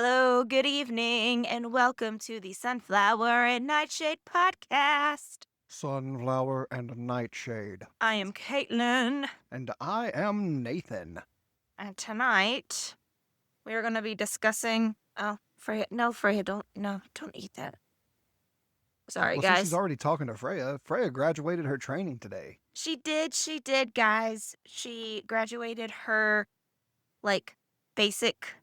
Hello, good evening, and welcome to the Sunflower and Nightshade podcast. Sunflower and Nightshade. I am Caitlin, And I am Nathan. and tonight we are going to be discussing. Oh, Freya, no, Freya, don't eat that. Sorry, Well, since she's guys. already talking to Freya graduated her training today. She did, guys. She graduated her, like, basic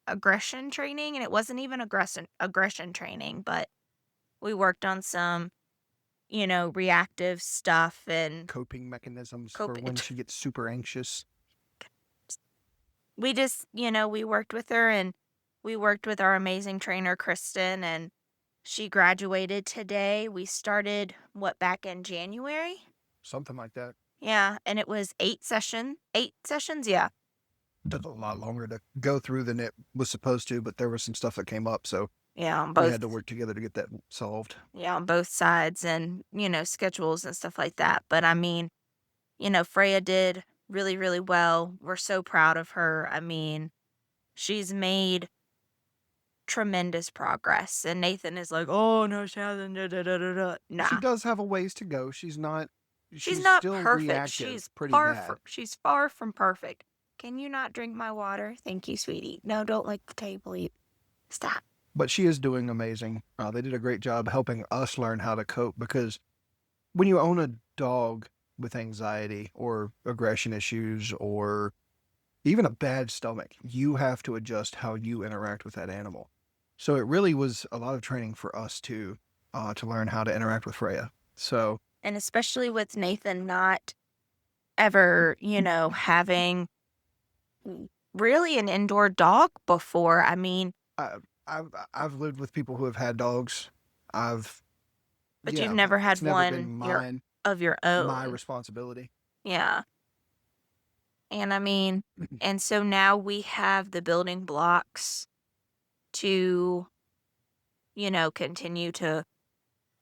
aggression training, and it wasn't even aggression training, but we worked on some reactive stuff and Coping mechanisms cope. for when she gets super anxious. We just, we worked with her and we worked with our amazing trainer, Kristen, and she graduated today. We started, back in January? Something like that. Yeah, and it was 8 sessions, yeah. Took a lot longer to go through than it was supposed to, but there was some stuff that came up, so Yeah, on we both, had to work together to get that solved. yeah, on both sides and, schedules and stuff like that. But I mean, Freya did really, really well. We're so proud of her. I mean, she's made tremendous progress. And Nathan is like, oh, no, she hasn't. Da, da, da, da, da. She Nah, does have a ways to go. She's she's not still perfect. reactive pretty bad. She's far from perfect. Can you not drink my water? Thank you, sweetie. No, don't lick the table. Stop. But she is doing amazing. They did a great job helping us learn how to cope because when you own a dog with anxiety or aggression issues or even a bad stomach, you have to adjust how you interact with that animal. So it really was a lot of training for us to learn how to interact with Freya. So And especially with Nathan not ever, having really an indoor dog before. I mean, I've lived with people who have had dogs. but you've never had it's never one been mine, of your own. my responsibility. Yeah. And I mean, and so now we have the building blocks to, continue to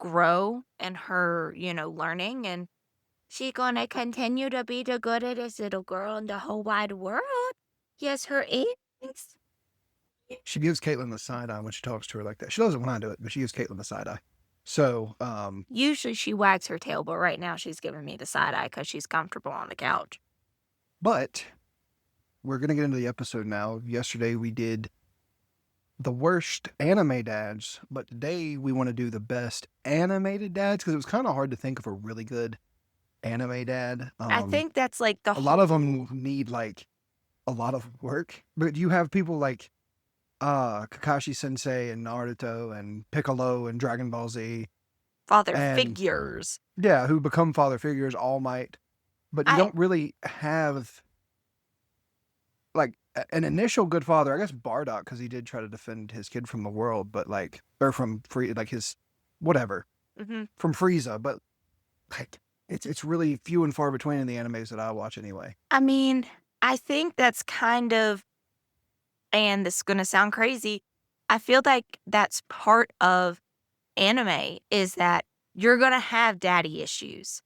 grow in her, learning. And she gonna continue to be the goodest little girl in the whole wide world. Yes, her is. She gives Caitlin the side eye when she talks to her like that. She doesn't when I do it, but she gives Caitlin the side eye. So, Usually she wags her tail, but right now she's giving me the side eye because she's comfortable on the couch. but we're going to get into the episode now. Yesterday we did the worst anime dads, but today we want to do the best animated dads because it was kind of hard to think of a really good anime dad. I think that's like a lot of them need like a lot of work, but you have people like Kakashi Sensei and Naruto and Piccolo and Dragon Ball Z. father figures. Yeah, who become father figures, All Might. But you don't really have like an initial good father. I guess Bardock, because he did try to defend his kid from the world, but like, or from his whatever, from Frieza. But like, it's really few and far between in the animes that I watch anyway. I mean, I think that's kind of, and this is going to sound crazy, I feel like that's part of anime is that you're going to have daddy issues.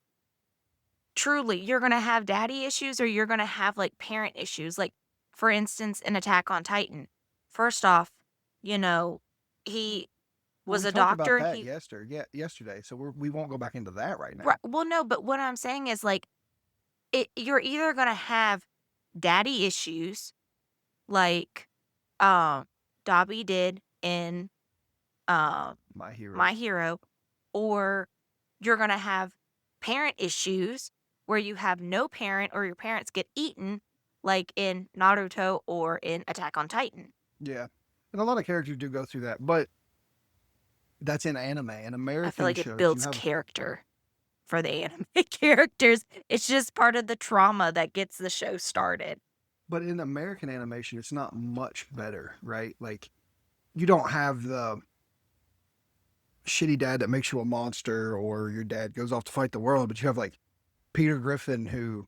Truly, you're going to have daddy issues or you're going to have like parent issues. Like, for instance, in Attack on Titan. First off, he was a doctor. About that yesterday, so we won't go back into that right now. Right, well, no, but what I'm saying is like, you're either going to have daddy issues like Dobby did in My Hero, or you're going to have parent issues where you have no parent or your parents get eaten like in Naruto or in Attack on Titan. Yeah. And a lot of characters do go through that, but that's in anime. In American I feel like shows, it builds character for the anime characters. It's just part of the trauma that gets the show started. But in American animation, it's not much better, right? Like, you don't have the shitty dad that makes you a monster or your dad goes off to fight the world, but you have like Peter Griffin who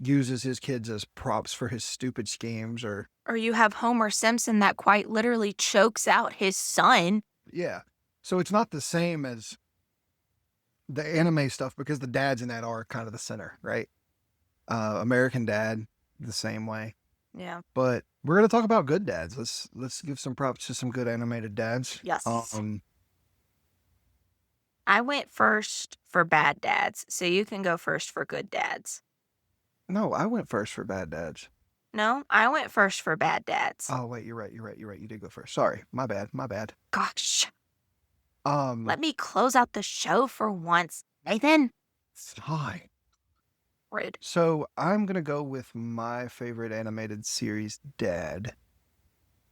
uses his kids as props for his stupid schemes, or you have Homer Simpson that quite literally chokes out his son. Yeah. So it's not the same as the anime stuff because the dads in that are kind of the center, right? American Dad, the same way. Yeah. But we're gonna talk about good dads. Let's give some props to some good animated dads. Yes. I went first for bad dads, so you can go first for good dads. No, I went first for bad dads. No, I went first for bad dads. Oh wait, you're right. You did go first. Sorry, my bad. Gosh, Um, let me close out the show for once. Nathan? hi. Rude. So I'm gonna go with my favorite animated series, Dad.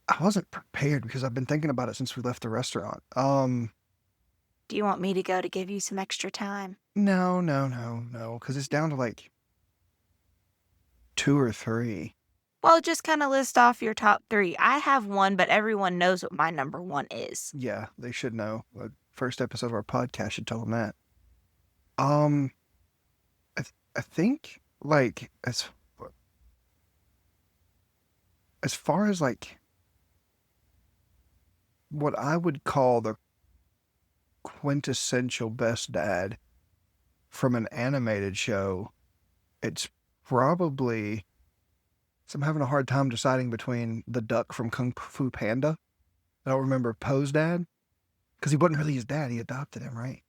I wasn't prepared because I've been thinking about it since we left the restaurant. Do you want me to go to give you some extra time? No, because it's down to like 2 or 3. Well, just kind of list off your top 3. I have one, but everyone knows what my number 1 is. Yeah, they should know. The first episode of our podcast should tell them that. Um, I think like as far as like what I would call the quintessential best dad from an animated show, it's probably. So I'm having a hard time deciding between the duck from Kung Fu Panda. I don't remember Poe's dad because he wasn't really his dad. He adopted him, right?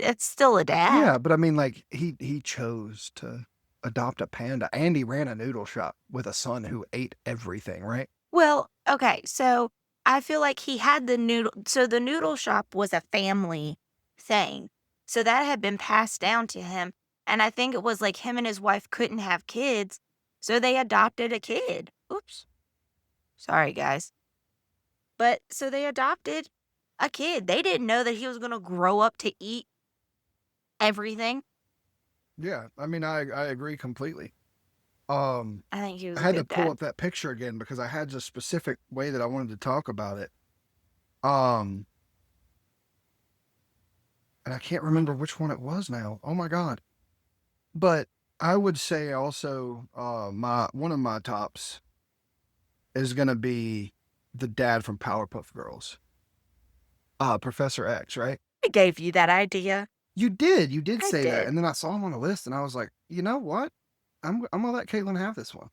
It's still a dad. Yeah, but I mean, like he chose to adopt a panda, and he ran a noodle shop with a son who ate everything, right? Well, okay, so I feel like he had the noodle. So the noodle shop was a family thing. So that had been passed down to him. And I think it was like him and his wife couldn't have kids. So they adopted a kid. Oops. Sorry, guys. But so they adopted a kid. They didn't know that he was going to grow up to eat everything. Yeah, I mean, I agree completely. I think he was I a had to good pull dad. up that picture again because I had a specific way that I wanted to talk about it. Um, and I can't remember which one it was now. Oh my God. But I would say also, my one of my tops is gonna be the dad from Powerpuff Girls. Professor X, right? I gave you that idea. You did I say that, did. and then I saw him on the list, and I was like, you know what? I'm gonna let Caitlin have this one.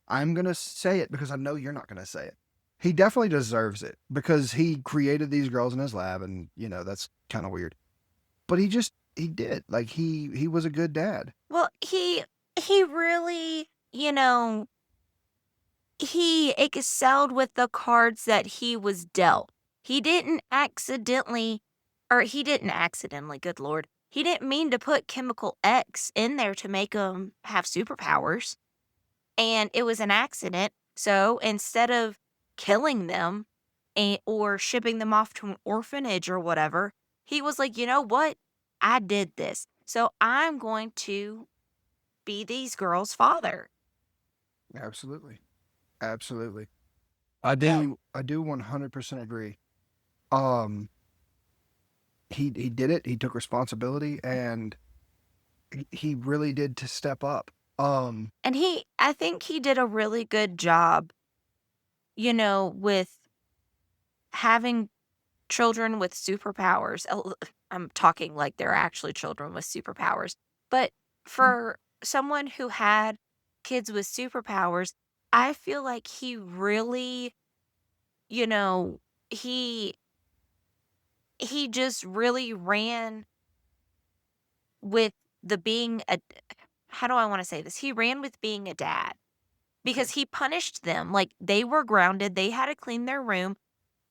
I'm gonna say it because I know you're not gonna say it. He definitely deserves it because he created these girls in his lab, and that's kind of weird. But he did like he was a good dad. Well, he really, he excelled with the cards that he was dealt. He didn't accidentally, good Lord. He didn't mean to put Chemical X in there to make him have superpowers. And it was an accident. So instead of killing them or shipping them off to an orphanage or whatever, he was like, you know what? I did this. So I'm going to be these girls' father. Absolutely, absolutely. I do 100% agree. Um, he did it. He took responsibility, and he really did to step up. And I think he did a really good job, with having children with superpowers. I'm talking like they're actually children with superpowers. But for someone who had kids with superpowers, I feel like he really, you know, he he just really ran with the being a how do I want to say this? He ran with being a dad Okay. because he punished them. Like they were grounded, they had to clean their room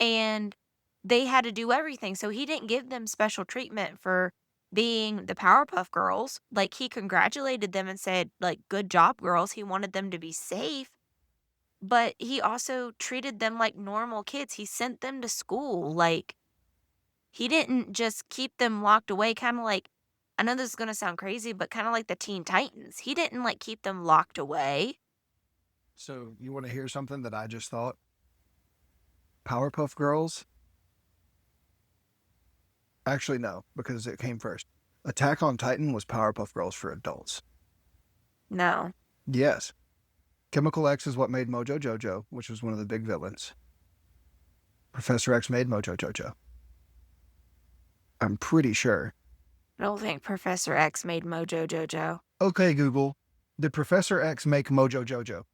and they had to do everything. So he didn't give them special treatment for being the Powerpuff Girls. Like he congratulated them and said, like, good job, girls. He wanted them to be safe. But he also treated them like normal kids. He sent them to school. Like he didn't just keep them locked away, kind of like, I know this is going to sound crazy, but kind of like the Teen Titans. He didn't like keep them locked away. So you want to hear something that I just thought? Powerpuff Girls? Actually, no, because it came first. Attack on Titan was Powerpuff Girls for adults. No. Yes. Chemical X is what made Mojo Jojo, which was one of the big villains. Professor X made Mojo Jojo. I'm pretty sure. I don't think Professor X made Mojo Jojo. Okay, Google. Did Professor X make Mojo Jojo?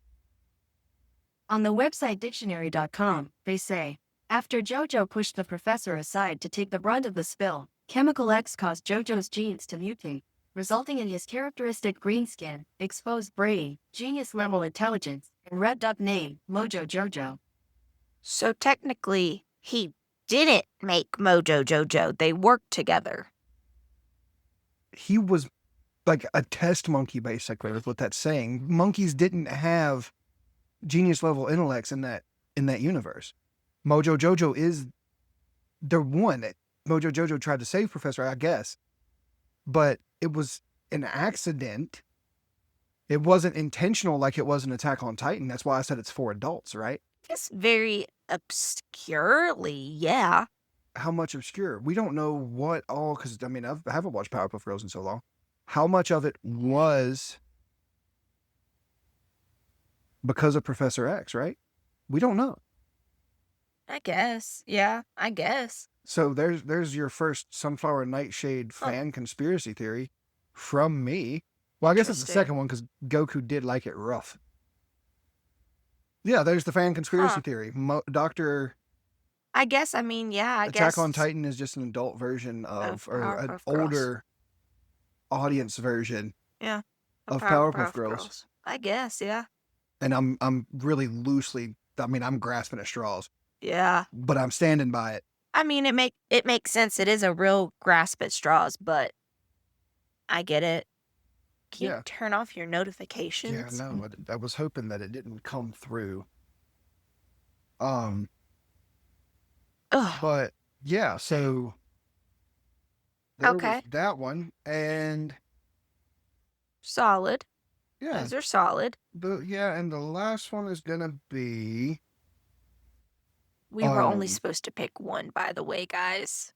On the website dictionary.com, they say, after JoJo pushed the professor aside to take the brunt of the spill, Chemical X caused JoJo's genes to mutate, resulting in his characteristic green skin, exposed brain, genius-level intelligence, and revved-up name, Mojo Jojo. So technically, he didn't make Mojo Jojo. They worked together. He was like a test monkey, basically, is what that's saying. Monkeys didn't have genius level intellects in that universe. Mojo Jojo is the one. Mojo Jojo tried to save Professor, I guess, but it was an accident. It wasn't intentional like it was in Attack on Titan. That's why I said it's for adults, right? Just very obscurely, yeah. How much obscure? We don't know what all, because I mean, I haven't watched Powerpuff Girls in so long. How much of it was because of Professor X, right? We don't know. I guess. Yeah, I guess. So there's your first Sunflower Nightshade fan conspiracy theory from me. Well, I guess it's the Interesting. second one because Goku did like it rough. Yeah, there's the fan conspiracy theory. Dr. I guess, I mean, yeah, I Attack guess. on Titan is just an adult version Of or an Powerpuff Girls. older audience version Yeah. of Powerpuff Girls. I guess, yeah. And I'm really loosely, I mean, I'm grasping at straws, Yeah. but I'm standing by it. I mean, it makes sense. It is a real grasp at straws, but I get it. Can you turn off your notifications? Yeah, no, I was hoping that it didn't come through. Ugh. But yeah, so there was Okay. that one, and Solid. yeah, Those are solid. and the last one is gonna be We were only supposed to pick one, by the way, guys.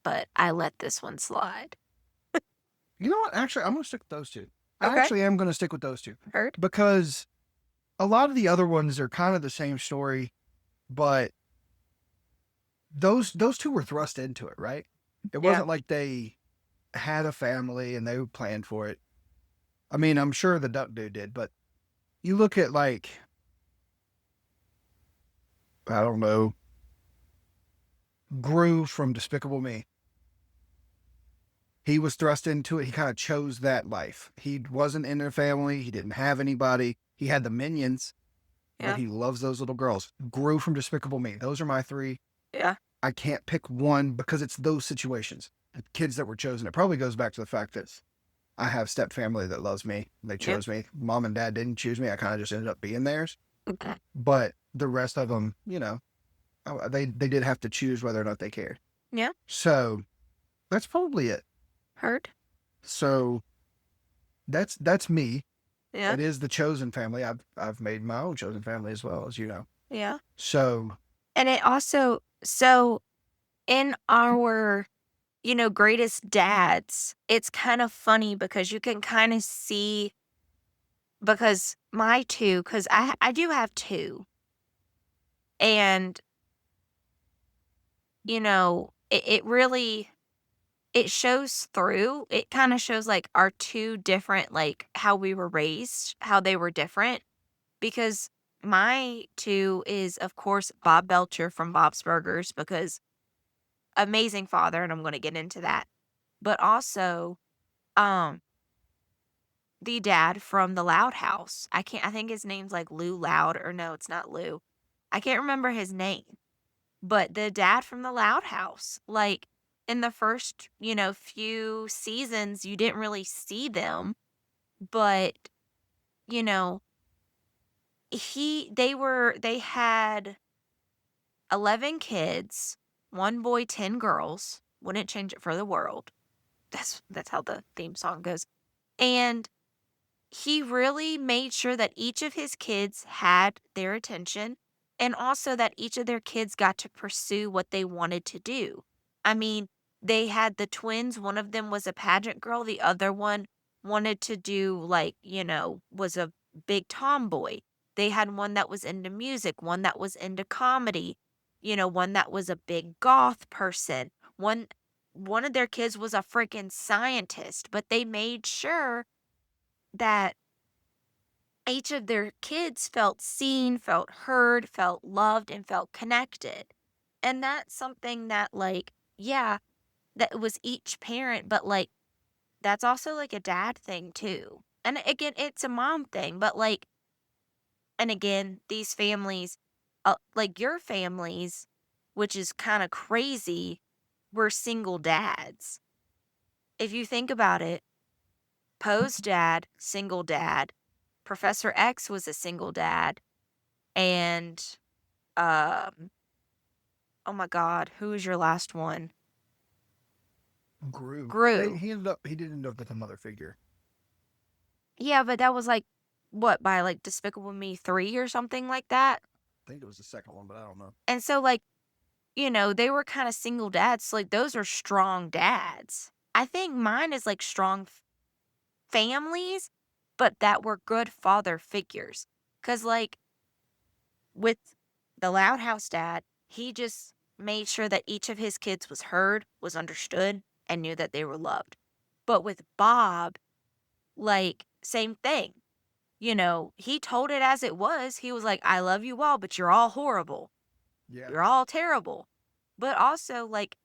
But I let this one slide. you know what? Actually, I'm gonna stick with those two. I Okay. actually am gonna stick with those two Heard? because a lot of the other ones are kind of the same story, but those two were thrust into it, right? It wasn't like they had a family and they planned for it. I mean, I'm sure the Duck Dude did, but you look at like, I don't know, Gru from Despicable Me. He was thrust into it. He kind of chose that life. He wasn't in their family. He didn't have anybody. He had the minions, but he loves those little girls. Gru from Despicable Me. Those are my three. Yeah. I can't pick one because it's those situations. The kids that were chosen. It probably goes back to the fact that I have step family that loves me. They chose me. Mom and dad didn't choose me. I kind of just ended up being theirs. But the rest of them, you know, they did have to choose whether or not they cared. Yeah. So that's probably it. Heard? So that's me. Yeah. It is the chosen family. I've made my own chosen family as well, as you know. Yeah. So. And it also, so in our, greatest dads, it's kind of funny because you can kind of see, because my two, because I do have two. And, it really, it shows through. It kind of shows like our two different, like how we were raised, how they were different. Because my two is, of course, Bob Belcher from Bob's Burgers, because amazing father, and I'm going to get into that. But also, the dad from the Loud House. I think his name's like Lou Loud, or no, it's not Lou. I can't remember his name. But the dad from the Loud House, like in the first, few seasons, you didn't really see them. But, they had 11 kids, 1 boy, 10 girls. Wouldn't change it for the world. That's how the theme song goes. And he really made sure that each of his kids had their attention, and also that each of their kids got to pursue what they wanted to do. I mean, they had the twins. One of them was a pageant girl. The other one wanted to do, like, was a big tomboy. They had one that was into music, one that was into comedy, one that was a big goth person. One of their kids was a freaking scientist, but they made sure that each of their kids felt seen, felt heard, felt loved, and felt connected. And that's something that, like, yeah, that was each parent, but like, that's also like a dad thing too. And again, it's a mom thing, but like, and again, these families, like your families, which is kind of crazy, were single dads. If you think about it, Poe's dad, single dad, Professor X was a single dad, and um, oh my God, who was your last one? Grew. Gru. He did end up with a mother figure. Yeah, but that was like what, by like Despicable Me 3 or something like that. I think it was the second one, but I don't know. And so like, they were kind of single dads. So like those are strong dads. I think mine is like strong families, but that were good father figures. Cause like with the Loud House dad, he just made sure that each of his kids was heard, was understood, and knew that they were loved. But with Bob, like, same thing. He told it as it was. He was like, I love you all, but you're all horrible. Yeah. You're all terrible. But also, like,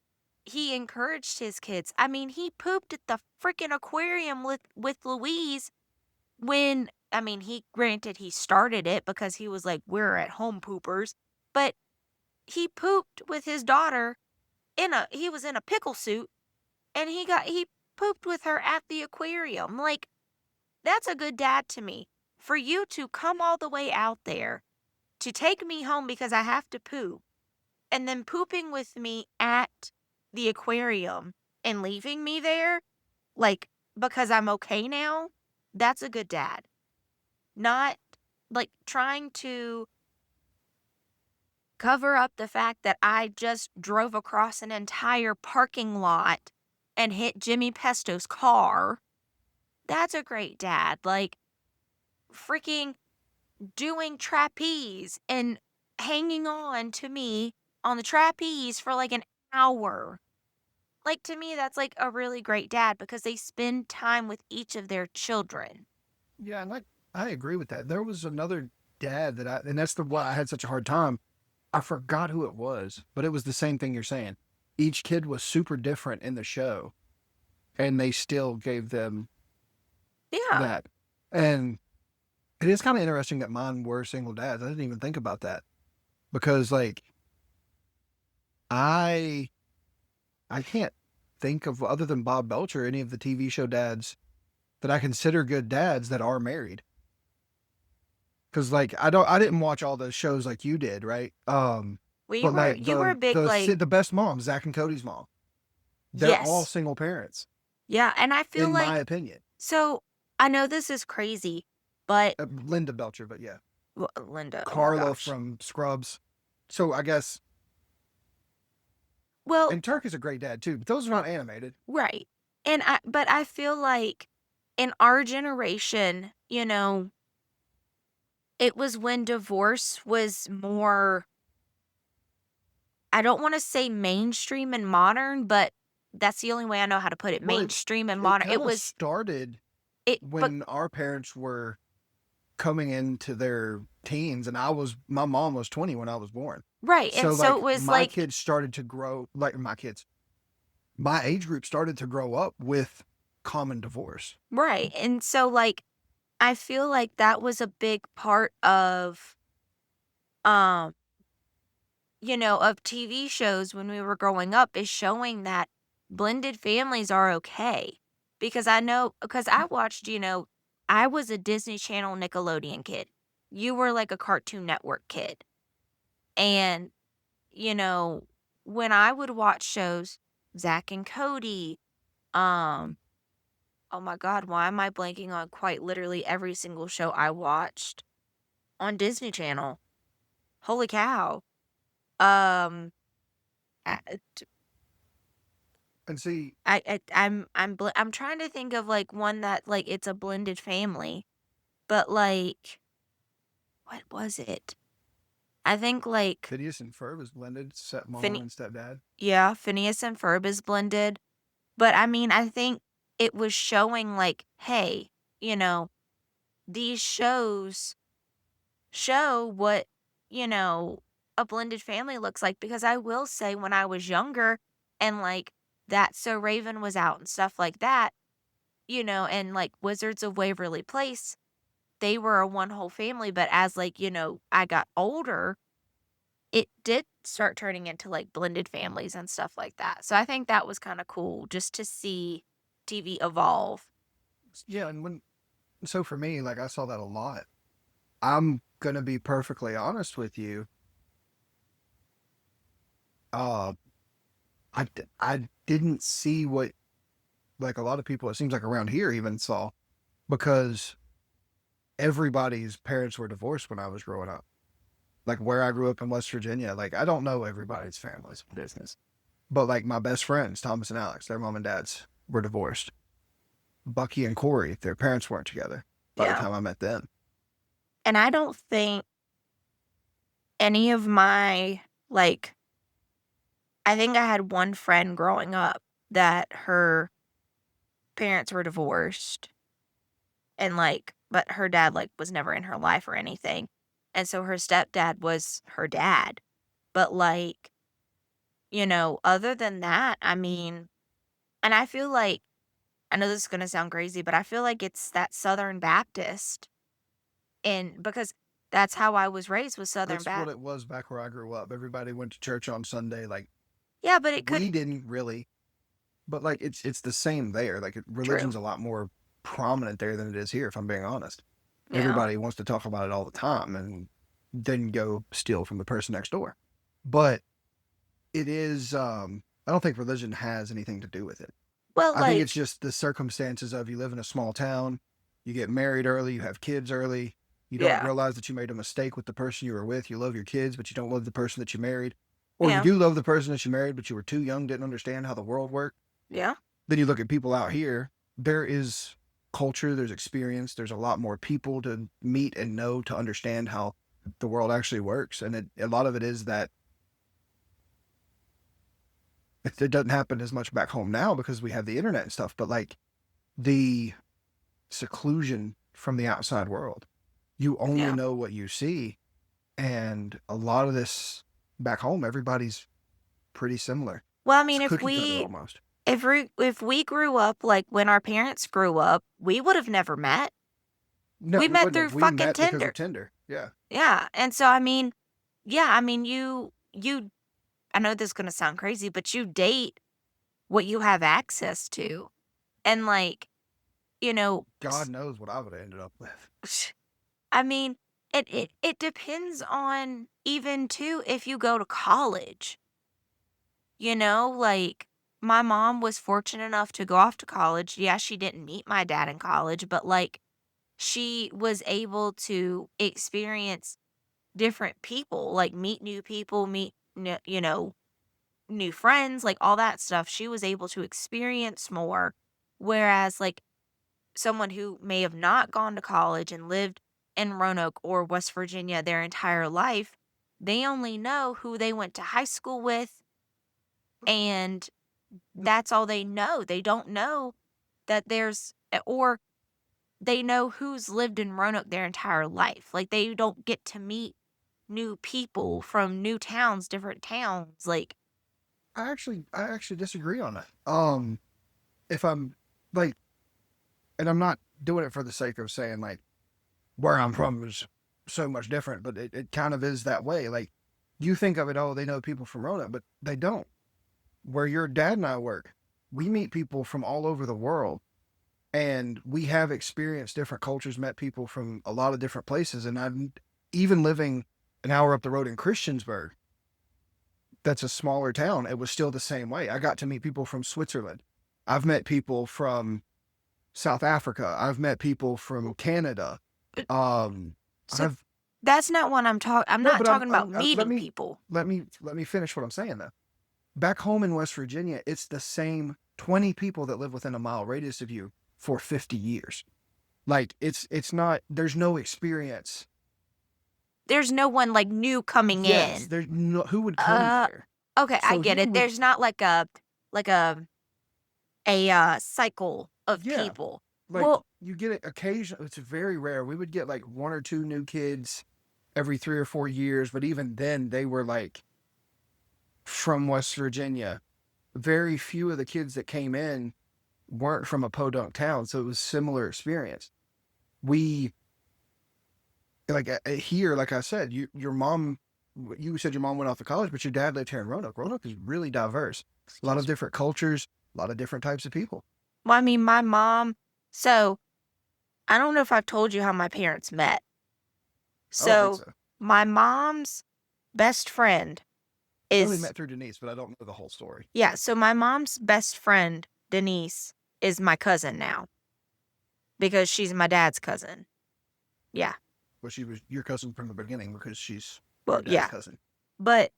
he encouraged his kids. I mean, he pooped at the freaking aquarium with Louise when, I mean, he started it because he was like, we're at home poopers. But he pooped with his daughter he was in a pickle suit and he pooped with her at the aquarium. Like, that's a good dad to me. For you to come all the way out there to take me home because I have to poop and then pooping with me at the aquarium and leaving me there, like, because I'm okay now, that's a good dad. Not like trying to cover up the fact that I just drove across an entire parking lot and hit Jimmy Pesto's car. That's a great dad. Like, freaking doing trapeze and hanging on to me on the trapeze for like an hour. Like, to me, that's like a really great dad because they spend time with each of their children. Yeah, and I agree with that. There was another dad and that's why I had such a hard time. I forgot who it was, but it was the same thing you're saying. Each kid was super different in the show, and they still gave them Yeah. that. And it is kind of interesting that mine were single dads. I didn't even think about that because, like, I can't think of, other than Bob Belcher, any of the TV show dads that I consider good dads that are married. Because, like, I didn't watch all the shows like you did, right? Well, But like you were a big, like, the best mom, Zach and Cody's mom, they're all yes. single parents, Yeah, and I feel in like, my opinion. so I know this is crazy, but Linda Belcher, but yeah, Linda, oh my Carla gosh. from Scrubs. So I guess, Well, and Turk is a great dad too, but those are not animated. right. But I feel like in our generation, it was when divorce was more, I don't want to say mainstream and modern, but that's the only way I know how to put it. Well, Mainstream and It modern. It kind of was started but when our parents were coming into their teens, and my mom was 20 when I was born. right. So And so like it was my like, kids started to grow, like my age group started to grow up with common divorce. right. And so like I feel like that was a big part of um of TV shows when we were growing up, is showing that blended families are okay. Because I watched, I was a Disney Channel Nickelodeon kid. You were like a Cartoon Network kid. And, you know, when I would watch shows, Zach and Cody, um, oh my God, why am I blanking on quite literally every single show I watched on Disney Channel? Holy cow. Um, I, And see, I'm trying to think of like one that like it's a blended family, but like what was it? I think like Phineas and Ferb is blended, stepmom Fin- and stepdad. yeah, Phineas and Ferb is blended, but I mean I think it was showing like, hey, you know, these shows show what, you know, a blended family looks like. Because I will say, when I was younger and like That's So Raven was out and stuff like that, and like Wizards of Waverly Place, they were a one whole family. But as like, I got older, it did start turning into like blended families and stuff like that. So I think that was kind of cool just to see TV evolve. Yeah, so for me, like I saw that a lot. I'm gonna be perfectly honest with you. Uh, I didn't see what like a lot of people, it seems like around here even saw, because everybody's parents were divorced when I was growing up. Like where I grew up in West Virginia, like I don't know everybody's family's business, but like my best friends, Thomas and Alex, their mom and dads were divorced. Bucky and Corey, their parents weren't together by the Yeah. time I met them. And I don't think any of my, like, I think I had one friend growing up that her parents were divorced, and like, but her dad like was never in her life or anything. And so her stepdad was her dad. But like, other than that, I mean, and I feel like, I know this is going to sound crazy, but I feel like it's that Southern Baptist. And because that's how I was raised, with Southern That's what Baptist. it was back where I grew up. Everybody went to church on Sunday. Like Yeah, but it could. we didn't really, but like it's the same there. Like religion's a lot more prominent there than it is here, if I'm being honest. Yeah. Everybody wants to talk about it all the time and then go steal from the person next door. But it is, I don't think religion has anything to do with it. Well, I think like, it's just the circumstances of you live in a small town, you get married early, you have kids early, you don't yeah, realize that you made a mistake with the person you were with. You love your kids, but you don't love the person that you married. Or you yeah, do love the person that you married, but you were too young, didn't understand how the world worked. yeah, Then you look at people out here, there is culture, there's experience, there's a lot more people to meet and know to understand how the world actually works. And a lot of it is that it doesn't happen as much back home now because we have the internet and stuff, but like the seclusion from the outside world, you only yeah. know what you see. And a lot of this back home, everybody's pretty similar. Well, I It's mean, if cookie cutter we almost. if we grew up like when our parents grew up, we would have never met. No, We we met wouldn't through have. We fucking met because Tinder. of Tinder. Yeah. Yeah. And so I mean, yeah, I mean, you I know this is going to sound crazy, but you date what you have access to. And like, you know, God knows what I would have ended up with. I mean, it depends on, even too, if you go to college. Like, my mom was fortunate enough to go off to college. Yeah, she didn't meet my dad in college, but like, she was able to experience different people, like meet new people, meet new friends, like all that stuff. She was able to experience more, whereas like someone who may have not gone to college and lived in Roanoke or West Virginia their entire life, they only know who they went to high school with, and that's all they know. They don't know that or they know who's lived in Roanoke their entire life. Like, they don't get to meet new people from new towns, different towns. Like, I actually disagree on that. If I'm like, and I'm not doing it for the sake of saying like where I'm from is so much different, but it kind of is that way. Like you think of it, oh, they know people from Roanoke, but they don't. Where your dad and I work, we meet people from all over the world, and we have experienced different cultures, met people from a lot of different places. And I'm even living an hour up the road in Christiansburg. That's a smaller town. It was still the same way. I got to meet people from Switzerland. I've met people from South Africa. I've met people from Canada. Um, so I've that's not what I'm talking. I'm no, not but talking about let meeting me people. let me finish what I'm saying though. Back home in West Virginia, it's the same 20 people that live within a mile radius of you for 50 years. Like it's not. There's no experience. There's no one like new coming Yes, in. there's no who would come there. Okay, I So get he it. would. There's not like a cycle of Yeah. people. Like Well, you get it occasionally. It's very rare. We would get like one or two new kids every 3 or 4 years, but even then they were like from West Virginia. Very few of the kids that came in weren't from a podunk town, so it was similar experience. We like here, like I said, your mom. You said your mom went off to college, but your dad lived here in Roanoke. Roanoke is really diverse. A lot of excuse me. different cultures, a lot of different types of people. Well, I mean, my mom. So I don't know if I've told you how my parents met. I don't think So so. my mom's best friend I only is met through Denise, but I don't know the whole story. yeah. So my mom's best friend Denise is my cousin now because she's my dad's cousin. Yeah. But she was your cousin from the beginning because she's Well, your dad's yeah. cousin. But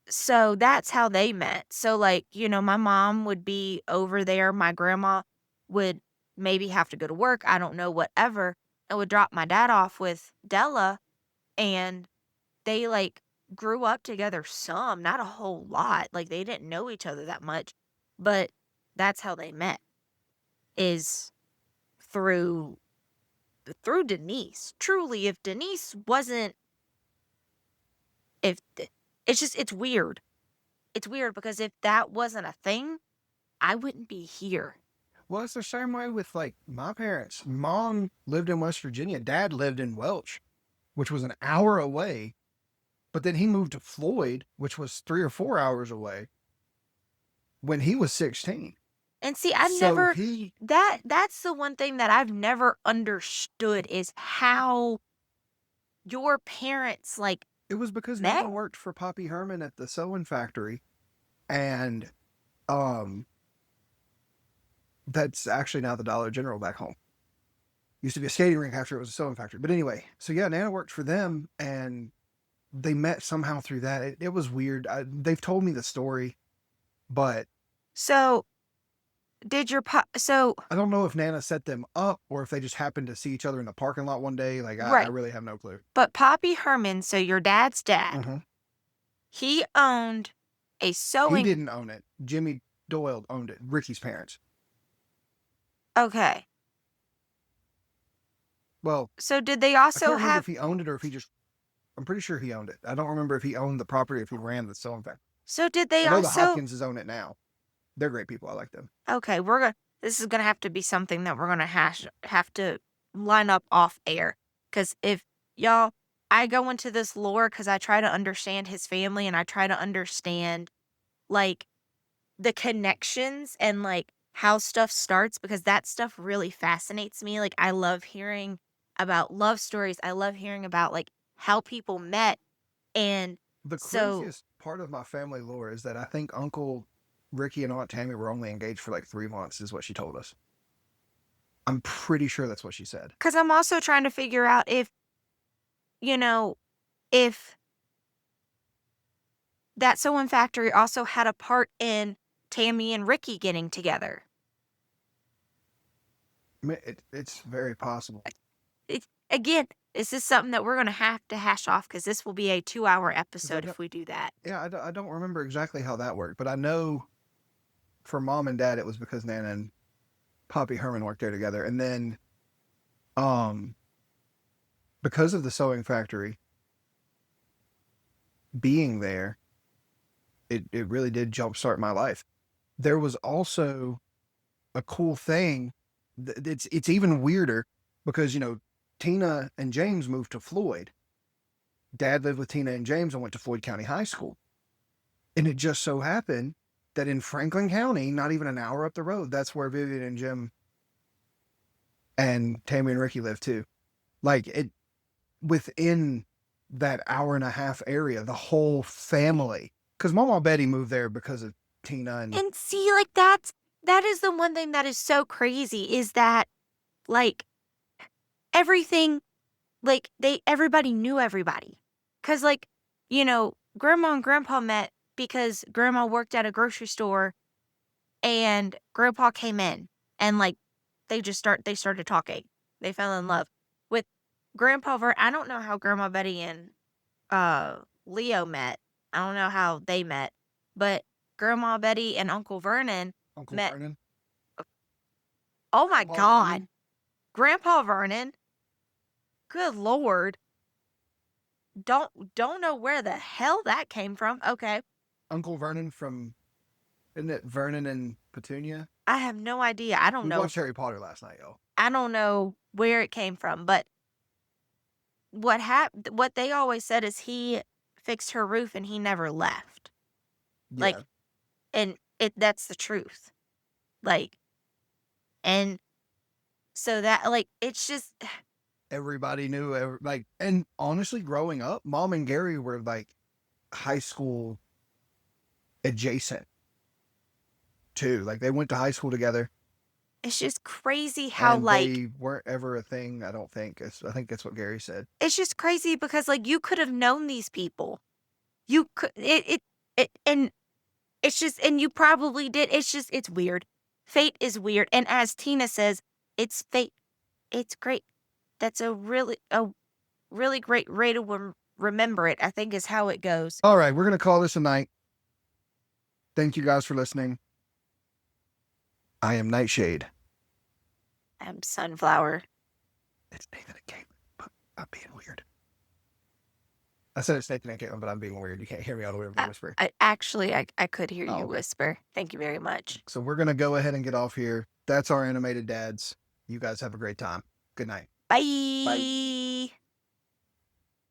so that's how they met. So like, my mom would be over there. My grandma would maybe have to go to work. I don't know, whatever. And would drop my dad off with Della. And they like grew up together some, not a whole lot. Like they didn't know each other that much. But that's how they met is through Denise. Truly, if Denise wasn't if it's weird. It's weird because if that wasn't a thing, I wouldn't be here. Well, it's the same way with like my parents. Mom lived in West Virginia. Dad lived in Welch, which was an hour away. But then he moved to Floyd, which was 3 or 4 hours away when he was 16. And see, I've So never he, that's the one thing that I've never understood is how your parents like it was because met. Nana worked for Poppy Herman at the sewing factory. And um, that's actually now the Dollar General back home. Used to be a skating rink after it was a sewing factory. But anyway, so yeah, Nana worked for them and they met somehow through that. It was weird. They've told me the story, but So did your so I don't know if Nana set them up or if they just happened to see each other in the parking lot one day. Like, I right. really have no clue. But Poppy Herman, so your dad's dad, Mm-hmm. he owned a He sewing. didn't own it. Jimmy Doyle owned it. Ricky's parents. Okay. Well, So did they I can't also remember have if he owned it or if he just. I'm pretty sure he owned it. I don't remember if he owned the property or if he ran the sewing factory. so did they I know the also Hopkinses own it now. They're great people. I like them. Okay, this is gonna have to be something that we're gonna have to line up off air. Cause if y'all I go into this lore because I try to understand his family and I try to understand like the connections and like how stuff starts because that stuff really fascinates me. Like I love hearing about love stories. I love hearing about like how people met and The so craziest part of my family lore is that I think Uncle Ricky and Aunt Tammy were only engaged for like 3 months, is what she told us. I'm pretty sure that's what she said. because I'm also trying to figure out if that sewing factory also had a part in Tammy and Ricky getting together. I mean, it's very possible. Again, this is something that we're going to have to hash off because this will be a 2-hour episode don't- if we do that. Yeah, I don't remember exactly how that worked, but I know for Mom and Dad it was because Nana and Poppy Herman worked there together, and then, because of the sewing factory being there, it really did jumpstart my life. There was also a cool thing. It's even weirder because Tina and James moved to Floyd. Dad lived with Tina and James and went to Floyd County High School. And it just so happened that in Franklin County, not even an hour up the road, that's where Vivian and Jim and Tammy and Ricky live too. Like it within that hour and a half area, the whole family. Because Mama Betty moved there because of Tina and And see, like that is the one thing that is so crazy is that like everything like everybody knew everybody. Cause like, grandma and grandpa met because grandma worked at a grocery store and grandpa came in and like they started talking. They fell in love with grandpa I don't know how grandma Betty and Leo met. I don't know how they met, but grandma Betty and Uncle Vernon Uncle met Vernon. Oh my Grandpa God. Vernon? Grandpa Vernon. Good Lord. Don't know where the hell that came from. Okay. Uncle Vernon from, isn't it Vernon and Petunia? I have no idea. I don't We know. watched Harry Potter last night, y'all. I don't know where it came from, but what they always said is he fixed her roof and he never left. Yeah. Like, and that's the truth. Like, and so that, like, it's just, Everybody knew, and honestly, growing up, Mom and Gary were like high school adjacent too. Like they went to high school together, it's just crazy how, and like, they weren't ever a thing. I don't think. I think that's what Gary said. it's just crazy because, like, you could have known these people. You could, and it's just, and you probably did. It's just, it's weird. Fate is weird. And as Tina says, it's fate. It's great. That's a really great way to remember it, I think is how it goes. All right, we're gonna call this a night. Thank you guys for listening. I am Nightshade. I'm Sunflower. It's Nathan and Caitlin, but I'm being weird. I said it's Nathan and Caitlin, but I'm being weird. You can't hear me all the way over the whisper. I could hear Oh, you okay. whisper. Thank you very much. So we're gonna go ahead and get off here. That's our animated dads. You guys have a great time. Good night. Bye.